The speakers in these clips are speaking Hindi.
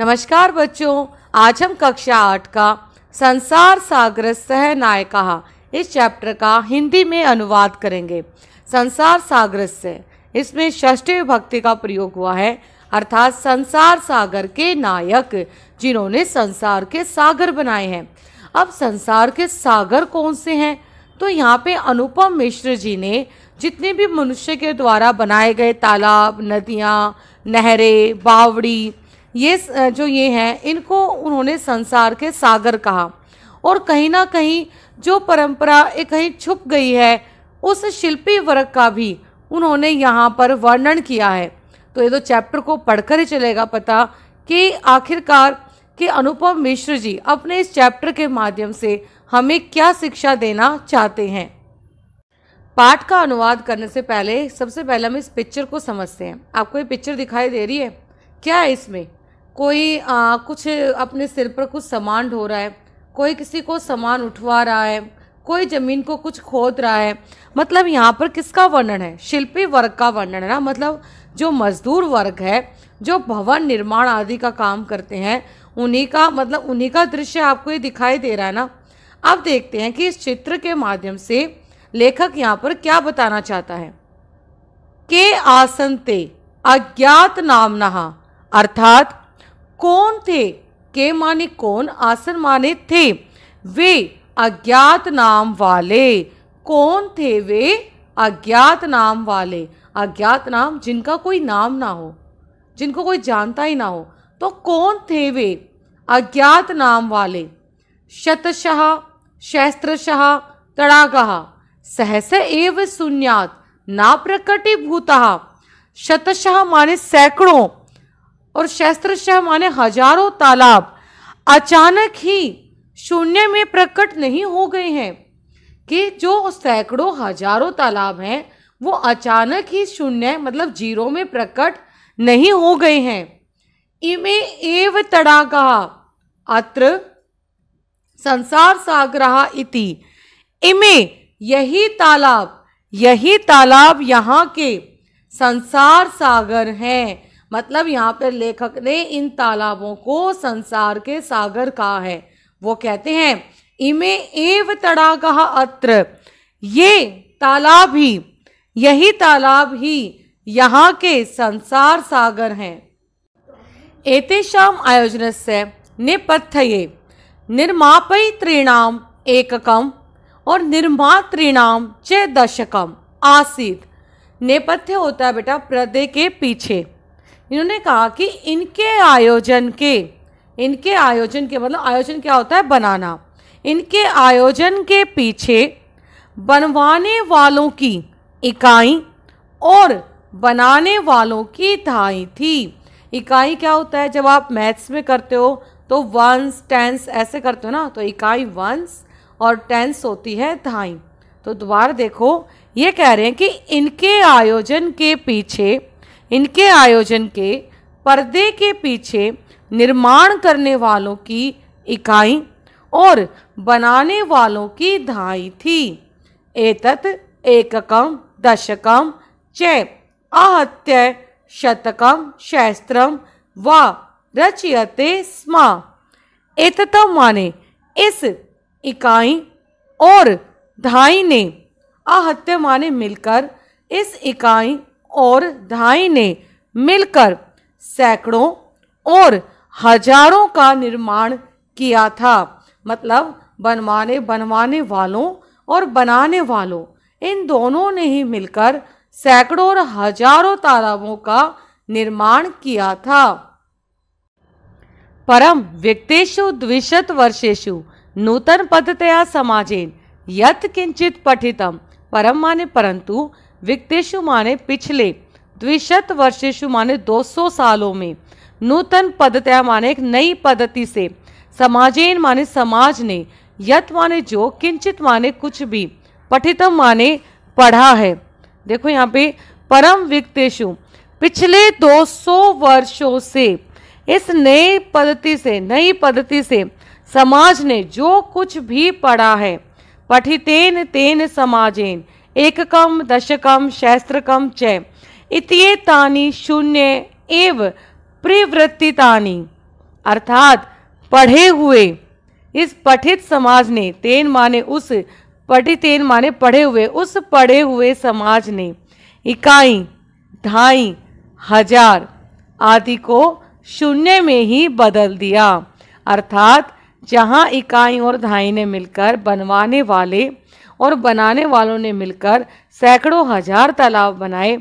नमस्कार बच्चों, आज हम कक्षा 8 का संसार सागर सह नायकः इस चैप्टर का हिंदी में अनुवाद करेंगे। संसार सागर से इसमें षष्ठी विभक्ति का प्रयोग हुआ है, अर्थात संसार सागर के नायक जिन्होंने संसार के सागर बनाए हैं। अब संसार के सागर कौन से हैं? तो यहाँ पे अनुपम मिश्र जी ने जितने भी मनुष्य के द्वारा बनाए गए तालाब, नदियाँ, नहरें, बावड़ी, ये हैं, इनको उन्होंने संसार के सागर कहा। और कहीं ना कहीं जो परंपरा कहीं छुप गई है, उस शिल्पी वर्ग का भी उन्होंने यहाँ पर वर्णन किया है। तो ये तो चैप्टर को पढ़कर ही चलेगा पता कि आखिरकार कि अनुपम मिश्र जी अपने इस चैप्टर के माध्यम से हमें क्या शिक्षा देना चाहते हैं। पाठ का अनुवाद करने से पहले सबसे पहले हम इस पिक्चर को समझते हैं। आपको ये पिक्चर दिखाई दे रही है? क्या है इसमें? कोई कुछ अपने सिर पर कुछ सामान ढो रहा है, कोई किसी को सामान उठवा रहा है, कोई जमीन को कुछ खोद रहा है। मतलब यहाँ पर किसका वर्णन है? शिल्पी वर्ग का वर्णन है ना। मतलब जो मजदूर वर्ग है, जो भवन निर्माण आदि का काम करते हैं, उन्हीं का दृश्य आपको ये दिखाई दे रहा है ना। अब देखते हैं कि इस चित्र के माध्यम से लेखक यहाँ पर क्या बताना चाहता है। के आसन ते अज्ञात नामनः, अर्थात कौन थे? के माने कौन, आसन माने थे, वे अज्ञात नाम वाले। कौन थे वे? अज्ञात नाम वाले। अज्ञात नाम जिनका कोई नाम ना हो, जिनको कोई जानता ही ना हो, तो कौन थे वे? अज्ञात नाम वाले। शतशः शस्त्रशः तड़ागः सहस एव शून्यात् ना प्रकटीभूतः। शतशः माने सैकड़ों और शस्त्रशः माने हजारों तालाब अचानक ही शून्य में प्रकट नहीं हो गए हैं। कि जो सैकड़ों हजारों तालाब हैं वो अचानक ही शून्य मतलब जीरो में प्रकट नहीं हो गए हैं। इमे एव तड़ागः अत्र संसार सागरः इति। इमे यही तालाब यहाँ के संसार सागर हैं। मतलब यहाँ पर लेखक ने इन तालाबों को संसार के सागर कहा है। वो कहते हैं इमे एव तड़ागः अत्र, यही तालाब ही यहाँ के संसार सागर हैं। एतेषाम् आयोजनस्य नेपथ्ये निर्मापयितॄणाम् एककम् और निर्मातॄणां च दशकम् आसीत्। नेपथ्य होता है बेटा पर्दे के पीछे। इन्होंने कहा कि इनके आयोजन के मतलब आयोजन क्या होता है? बनाना। इनके आयोजन के पीछे बनवाने वालों की इकाई और बनाने वालों की धाई थी। इकाई क्या होता है? जब आप मैथ्स में करते हो तो वंस टेंस ऐसे करते हो ना, तो इकाई वंस और टेंस होती है धाई। तो दोबारा देखो, ये कह रहे हैं कि इनके आयोजन के पर्दे के पीछे निर्माण करने वालों की इकाई और बनाने वालों की धाई थी। एतत् एककम दशकम च आहत्य शतकम शस्त्रम व रचयते स्म। एततम माने इस इकाई और धाई ने, आहत्य माने मिलकर, इस इकाई और धाई ने मिलकर सैकड़ों और हजारों का निर्माण किया था। मतलब बनवाने वालों और बनाने वालों, इन दोनों ने ही मिलकर सैकड़ों और हजारों तालाबों का निर्माण किया था। परम व्यक्तेषु द्विशत वर्षेषु नूतन पद्धतया समाजेन यत् किंचित पठितम। परम माने परंतु, विक्तेषु माने पिछले, द्विशत वर्षेषु माने 200 सालों में, नूतन पद्धतया माने एक नई पद्धति से, समाजेन माने समाज ने, यत माने जो, किंचित माने कुछ भी, पठितम माने पढ़ा है। देखो यहाँ पे परम विक्तेषु पिछले 200 वर्षों से इस नई पद्धति से समाज ने जो कुछ भी पढ़ा है। पठितेन तेन समाजेन एककम दशकम सहस्त्रकम च इत्येतानि शून्य एव प्रवृत्तितानि। अर्थात पढ़े हुए। इस पठित समाज ने, तेन माने उस, पठित तेन माने पढ़े हुए, उस पढ़े हुए समाज ने इकाई, ढाई, हजार आदि को शून्य में ही बदल दिया। अर्थात जहाँ इकाई और ढाई ने मिलकर बनवाने वाले और बनाने वालों ने मिलकर सैकड़ों हजार तालाब बनाए,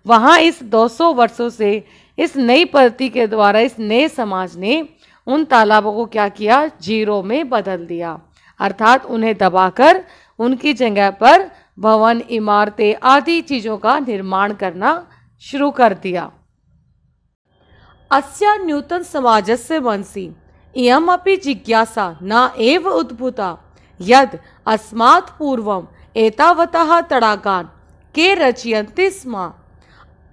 वहाँ इस 200 वर्षों से इस नई पद्धति के द्वारा इस नए समाज ने उन तालाबों को क्या किया, जीरो में बदल दिया। अर्थात उन्हें दबाकर उनकी जगह पर भवन, इमारतें आदि चीज़ों का निर्माण करना शुरू कर दिया। अस्या नूतन समाजस्य मनसि इयमपि जिज्ञासा न एव उद्भूता यद अस्मात् पूर्वम एतावतः तड़ागान के रचयन्ति स्म।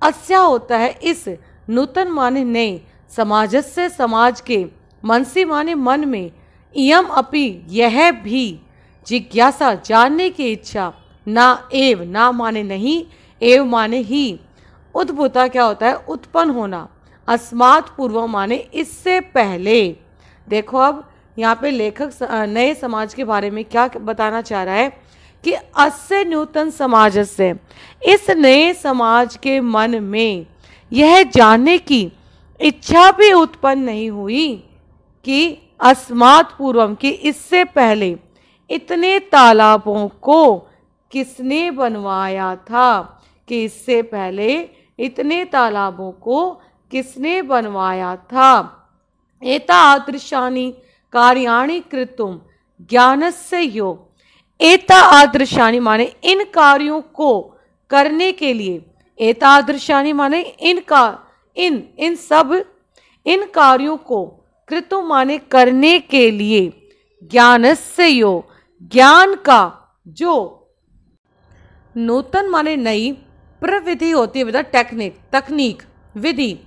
अस्या होता है इस, नूतन माने नए, समाजस्य समाज के, मनसी माने मन में, इयम अपि यह भी, जिज्ञासा जानने की इच्छा, ना एव, ना माने नहीं, एव माने ही, उद्भूता क्या होता है, उत्पन्न होना, अस्मात् पूर्व माने इससे पहले। देखो अब यहाँ पे लेखक नए समाज के बारे में क्या बताना चाह रहा है कि अस्य नूतन समाज से, इस नए समाज के मन में यह जानने की इच्छा भी उत्पन्न नहीं हुई कि अस्मात् पूर्वम, कि इससे पहले इतने तालाबों को किसने बनवाया था, कि इससे पहले इतने तालाबों को किसने बनवाया था। एता आदृशानि कार्याणि कृतुम ज्ञानस्य यो। एता आदृशानि माने इन कार्यों को करने के लिए, एता आदृशानि माने इन सब इन कार्यों को, कृतुम माने करने के लिए, ज्ञानस्य यो, ज्ञान का जो, नूतन माने नई, प्रविधि होती है विद टेक्निक, तकनीक, विधि,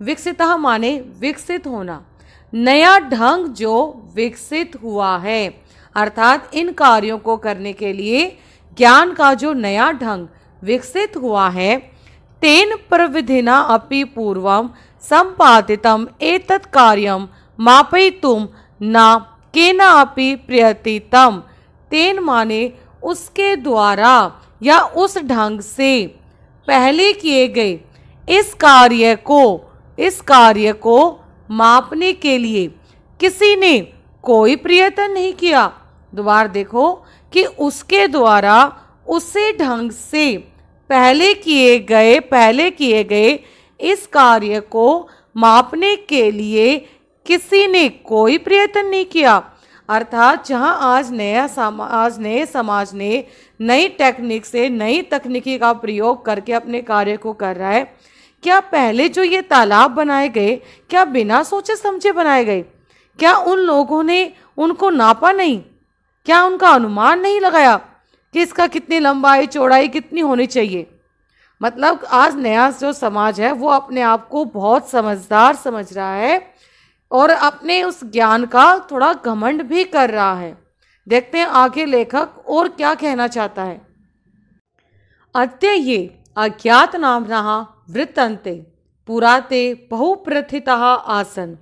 विकसितः माने विकसित होना, नया ढंग जो विकसित हुआ है। अर्थात इन कार्यों को करने के लिए ज्ञान का जो नया ढंग विकसित हुआ है, तेन प्रविधिना अपि पूर्वम संपादितम एतत् कार्यम मापयितुम न केना अपि प्रयतितम। तेन माने उसके द्वारा या उस ढंग से पहले किए गए इस कार्य को मापने के लिए किसी ने कोई प्रयत्न नहीं किया। दोबारा देखो कि उसके द्वारा उसी ढंग से पहले किए गए इस कार्य को मापने के लिए किसी ने कोई प्रयत्न नहीं किया। अर्थात जहां आज नए समाज ने नई टेक्निक से, नई तकनीकी का प्रयोग करके अपने कार्य को कर रहा है, क्या पहले जो ये तालाब बनाए गए क्या बिना सोचे समझे बनाए गए? क्या उन लोगों ने उनको नापा नहीं? क्या उनका अनुमान नहीं लगाया कि इसका कितनी लंबाई चौड़ाई कितनी होनी चाहिए? मतलब आज नया जो समाज है वो अपने आप को बहुत समझदार समझ रहा है और अपने उस ज्ञान का थोड़ा घमंड भी कर रहा है। देखते हैं आगे लेखक और क्या कहना चाहता है। अद्य ये अज्ञात नाम्नः वृत्तन्ते पुराते बहुप्रथितः आसन।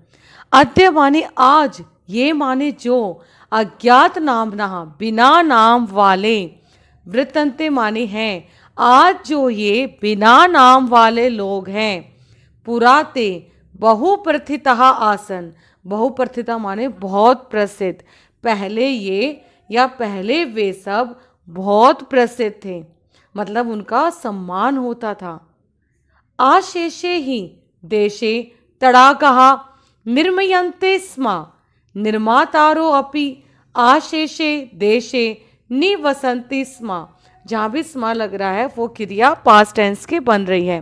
अद्य माने आज, ये माने जो, अज्ञात नाम्नः बिना नाम वाले, वृत्तन्ते माने हैं, आज जो ये बिना नाम वाले लोग हैं, पुराते बहुप्रथितः आसन, बहुप्रथिता माने बहुत प्रसिद्ध, पहले ये या पहले वे सब बहुत प्रसिद्ध थे, मतलब उनका सम्मान होता था। आशेषे ही देशे तड़ागः निर्मयन्ते स्म निर्मातारो अपि आशेषे देशे निवसन्ति स्म। जहाँ भी स्म लग रहा है वो क्रिया पास्ट टेंस की बन रही है।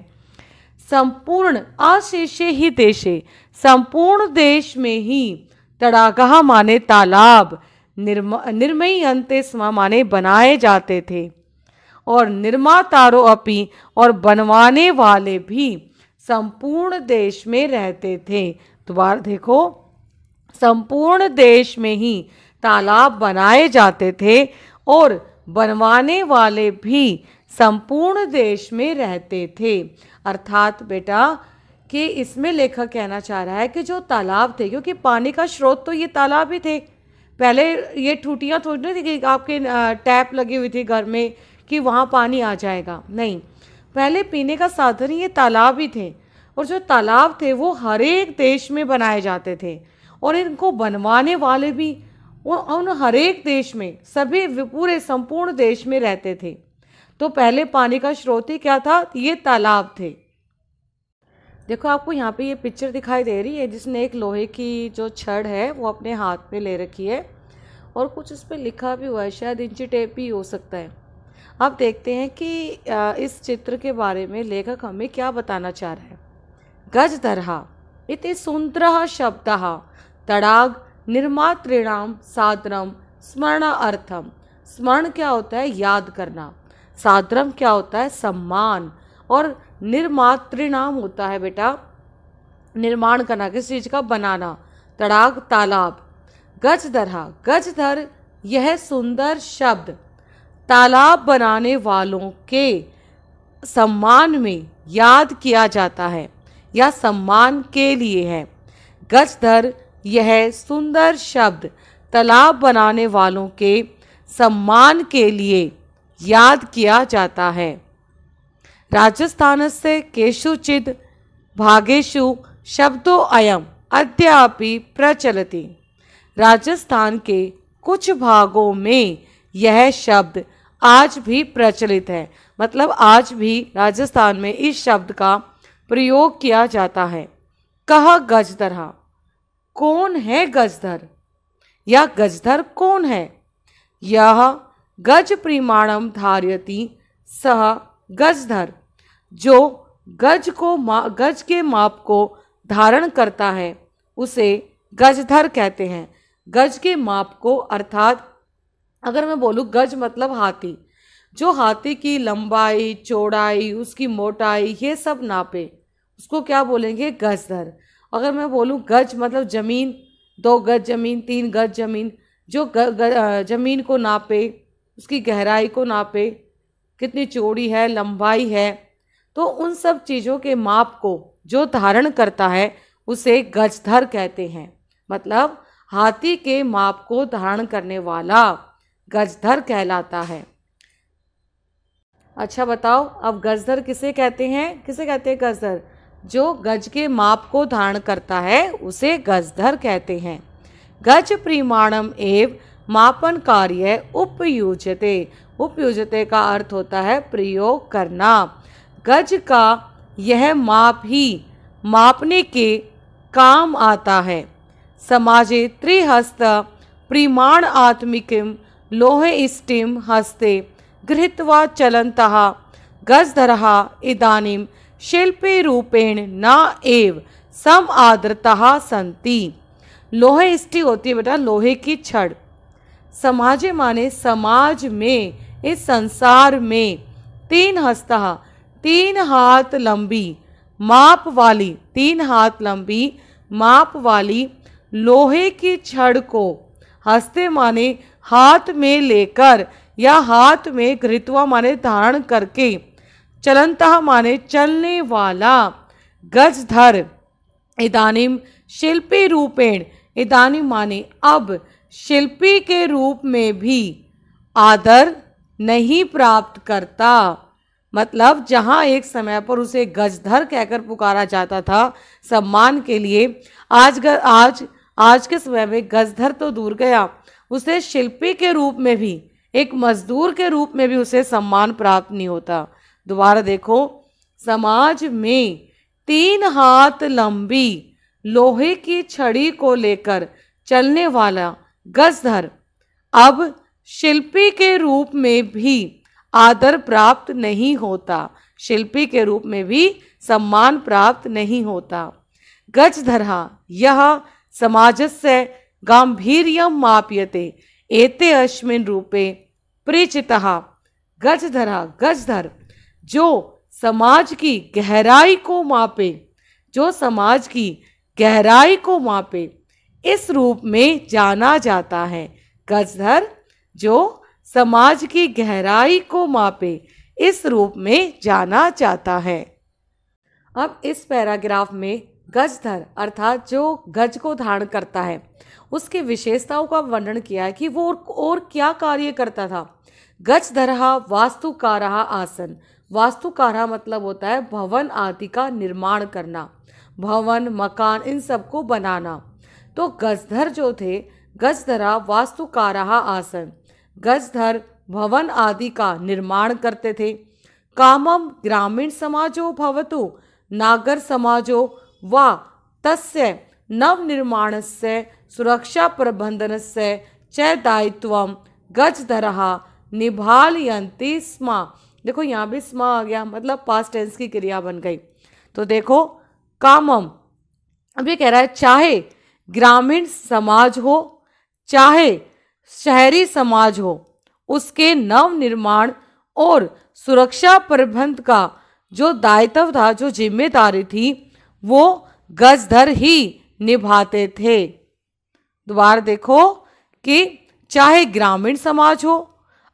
संपूर्ण आशेषे ही देशे, संपूर्ण देश में ही, तड़ागः माने तालाब, निर्मयन्ते स्म माने बनाए जाते थे, और निर्मातारो अपि और बनवाने वाले भी संपूर्ण देश में रहते थे। दोबारा देखो, संपूर्ण देश में ही तालाब बनाए जाते थे और बनवाने वाले भी संपूर्ण देश में रहते थे। अर्थात बेटा कि इसमें लेखक कहना चाह रहा है कि जो तालाब थे, क्योंकि पानी का स्रोत तो ये तालाब ही थे। पहले ये टूटियाँ थोड़ी नहीं थी कि आपके टैप लगी हुई थी घर में कि वहाँ पानी आ जाएगा, नहीं, पहले पीने का साधन ये तालाब ही थे। और जो तालाब थे वो हर एक देश में बनाए जाते थे, और इनको बनवाने वाले भी वो उन हर एक देश में, सभी पूरे संपूर्ण देश में रहते थे। तो पहले पानी का स्रोत ही क्या था? ये तालाब थे। देखो आपको यहाँ पे ये पिक्चर दिखाई दे रही है जिसने एक लोहे की जो छड़ है वो अपने हाथ में ले रखी है, और कुछ उस पर लिखा भी हुआ है, शायद इंची टेप ही हो सकता है। अब देखते हैं कि इस चित्र के बारे में लेखक हमें क्या बताना चाह रहा है। गजधरः इति सुंदरः शब्दः तडाग निर्मातृणाम सादरम स्मरणार्थम। स्मरण क्या होता है? याद करना। सादरम क्या होता है? सम्मान। और निर्मातृणाम होता है बेटा निर्माण करना, किस चीज का? बनाना। तडाग तालाब। गजधरः गजधर यह सुंदर शब्द तालाब बनाने वालों के सम्मान में याद किया जाता है या सम्मान के लिए है। गजधर यह सुंदर शब्द तालाब बनाने वालों के सम्मान के लिए याद किया जाता है। राजस्थानस्य केषुचित् भागेषु शब्दो अयम अद्यापि प्रचलति। राजस्थान के कुछ भागों में यह शब्द आज भी प्रचलित है, मतलब आज भी राजस्थान में इस शब्द का प्रयोग किया जाता है। कह गजधरः, कौन है गजधर या गजधर कौन है? यह गज परिमाणम धारयति सह गजधर, जो गज के माप को धारण करता है उसे गजधर कहते हैं। गज के माप को, अर्थात अगर मैं बोलूँ गज मतलब हाथी, जो हाथी की लंबाई चौड़ाई उसकी मोटाई ये सब नापे उसको क्या बोलेंगे? गजधर। अगर मैं बोलूँ गज मतलब जमीन, 2 गज जमीन 3 गज जमीन, जो जमीन को नापे, उसकी गहराई को नापे, कितनी चौड़ी है लंबाई है, तो उन सब चीज़ों के माप को जो धारण करता है उसे गजधर कहते हैं। मतलब हाथी के माप को धारण करने वाला गजधर कहलाता है। अच्छा बताओ अब गजधर किसे कहते हैं? किसे कहते हैं गजधर? जो गज के माप को धारण करता है उसे गजधर कहते हैं। गज परिमाणम एव मापन कार्य उपयुज्यते। उपयुज्यते का अर्थ होता है प्रयोग करना। गज का यह माप ही मापने के काम आता है। समाजे त्रिहस्त परिमाण आत्मिकिम लोहे इष्टिम हस्ते गृहीत्वा चलन्तः गजधरः इदानीं शिल्पी रूपेण न एव सम आदृतः सन्ति। लोहे इष्टि होती है बेटा लोहे की छड़। समाजे माने समाज में, इस संसार में 3 हस्तः 3 हाथ लंबी माप वाली, 3 हाथ लंबी माप वाली लोहे की छड़ को हस्ते माने हाथ में लेकर या हाथ में गृहीत्वा माने धारण करके, चलन्तः माने चलने वाला, गजधर इदानीम शिल्पी रूपेण, इदानीम माने अब, शिल्पी के रूप में भी आदर नहीं प्राप्त करता। मतलब जहाँ एक समय पर उसे गजधर कहकर पुकारा जाता था सम्मान के लिए, आज के समय में गजधर तो दूर गया, उसे शिल्पी के रूप में भी, एक मजदूर के रूप में भी उसे सम्मान प्राप्त नहीं होता। दोबारा देखो, समाज में 3 हाथ लंबी लोहे की छड़ी को लेकर चलने वाला गजधर अब शिल्पी के रूप में भी आदर प्राप्त नहीं होता, शिल्पी के रूप में भी सम्मान प्राप्त नहीं होता। गजधरः यह समाजस्य गांभीर्यं माप्यते एते अस्मिन् रूपे परिचितः। गजधरः गजधर जो समाज की गहराई को मापे, जो समाज की गहराई को मापे, इस रूप में जाना जाता है। गजधर जो समाज की गहराई को मापे, इस रूप में जाना जाता है। अब इस पैराग्राफ में गजधर अर्थात जो गज को धारण करता है उसकी विशेषताओं का वर्णन किया है कि वो और क्या कार्य करता था। गजधरहा वास्तुकारहा आसन। वास्तुकारहा मतलब होता है भवन आदि का निर्माण करना, भवन मकान इन सबको बनाना। तो गजधर जो थे, गजधरा वास्तुकारहा आसन, गजधर भवन आदि का निर्माण करते थे। कामम ग्रामीण समाजो भवतु नागर समाजो वा तस्य नवनिर्माणस्य सुरक्षा प्रबंधनस्य च दायित्वं गजधरः निभालयन्ति स्म। देखो यहाँ भी स्म आ गया, मतलब पास्ट टेंस की क्रिया बन गई। तो देखो कामम, अब ये कह रहा है चाहे ग्रामीण समाज हो चाहे शहरी समाज हो, उसके नव निर्माण और सुरक्षा प्रबंध का जो दायित्व था, जो जिम्मेदारी थी, वो गजधर ही निभाते थे। दोबारा देखो कि चाहे ग्रामीण समाज हो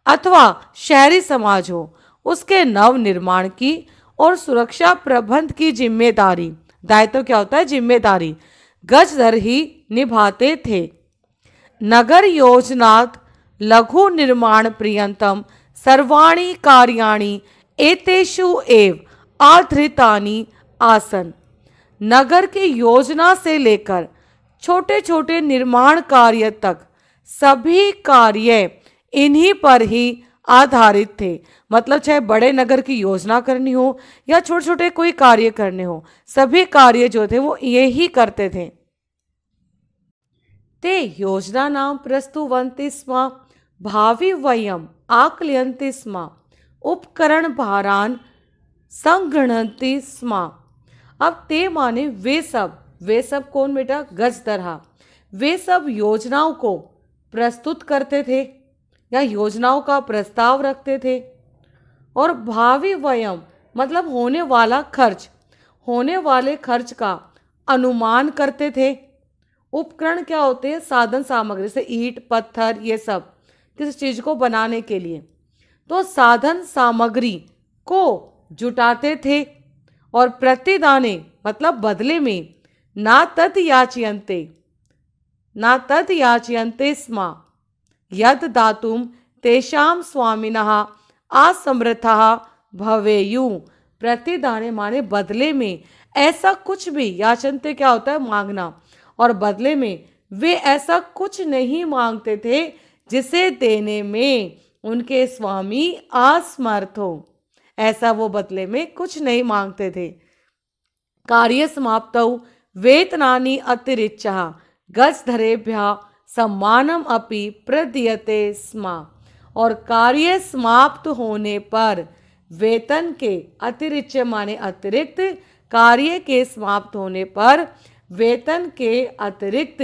अथवा शहरी समाज हो, उसके नव निर्माण की और सुरक्षा प्रबंध की जिम्मेदारी, दायित्व क्या होता है, जिम्मेदारी, गजधर ही निभाते थे। नगर योजनात् लघु निर्माण पर्यन्तं सर्वाणि कार्याणि एतेषु एव आधृतानि आसन। नगर की योजना से लेकर छोटे छोटे निर्माण कार्य तक सभी कार्य इन्हीं पर ही आधारित थे। मतलब चाहे बड़े नगर की योजना करनी हो या छोटे छोटे कोई कार्य करने हो, सभी कार्य जो थे वो ये ही करते थे। ते योजना नाम प्रस्तुवन्ति स्म भावी वयम आकलयन्ति स्म उपकरण भारान संगृह्णन्ति स्म। अब ते माने वे सब कौन बेटा, गजधरहा, वे सब योजनाओं को प्रस्तुत करते थे या योजनाओं का प्रस्ताव रखते थे। और भावी वयम मतलब होने वाला खर्च, होने वाले खर्च का अनुमान करते थे। उपकरण क्या होते हैं, साधन सामग्री, जैसे ईंट पत्थर ये सब किसी चीज को बनाने के लिए, तो साधन सामग्री को जुटाते थे और प्रतिदाने मतलब बदले में ना तद याचयन्ते स्म यद दातुम तेषाम स्वामिनः असमर्थः भवेयुः। प्रतिदाने माने बदले में, ऐसा कुछ भी, याचनते क्या होता है, मांगना, और बदले में वे ऐसा कुछ नहीं मांगते थे जिसे देने में उनके स्वामी असमर्थ हो। ऐसा वो बदले में कुछ नहीं मांगते थे। कार्य समाप्तौ वेतनानि अतिरिच्य गजधरेभ्यः सम्मानम अपि प्रदीयते स्म। और कार्य समाप्त होने पर वेतन के अतिरिक्त माने अतिरिक्त, कार्य के समाप्त होने पर वेतन के अतिरिक्त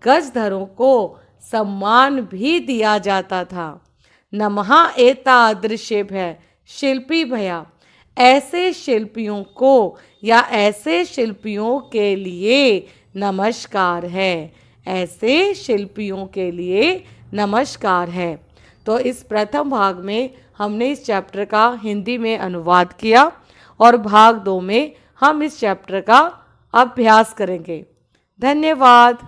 गजधरों को सम्मान भी दिया जाता था। नमः एतादृशेभ्यः शिल्पी भया, ऐसे शिल्पियों को या ऐसे शिल्पियों के लिए नमस्कार है, ऐसे शिल्पियों के लिए नमस्कार है। तो इस प्रथम भाग में हमने इस चैप्टर का हिंदी में अनुवाद किया और भाग 2 में हम इस चैप्टर का अभ्यास करेंगे। धन्यवाद।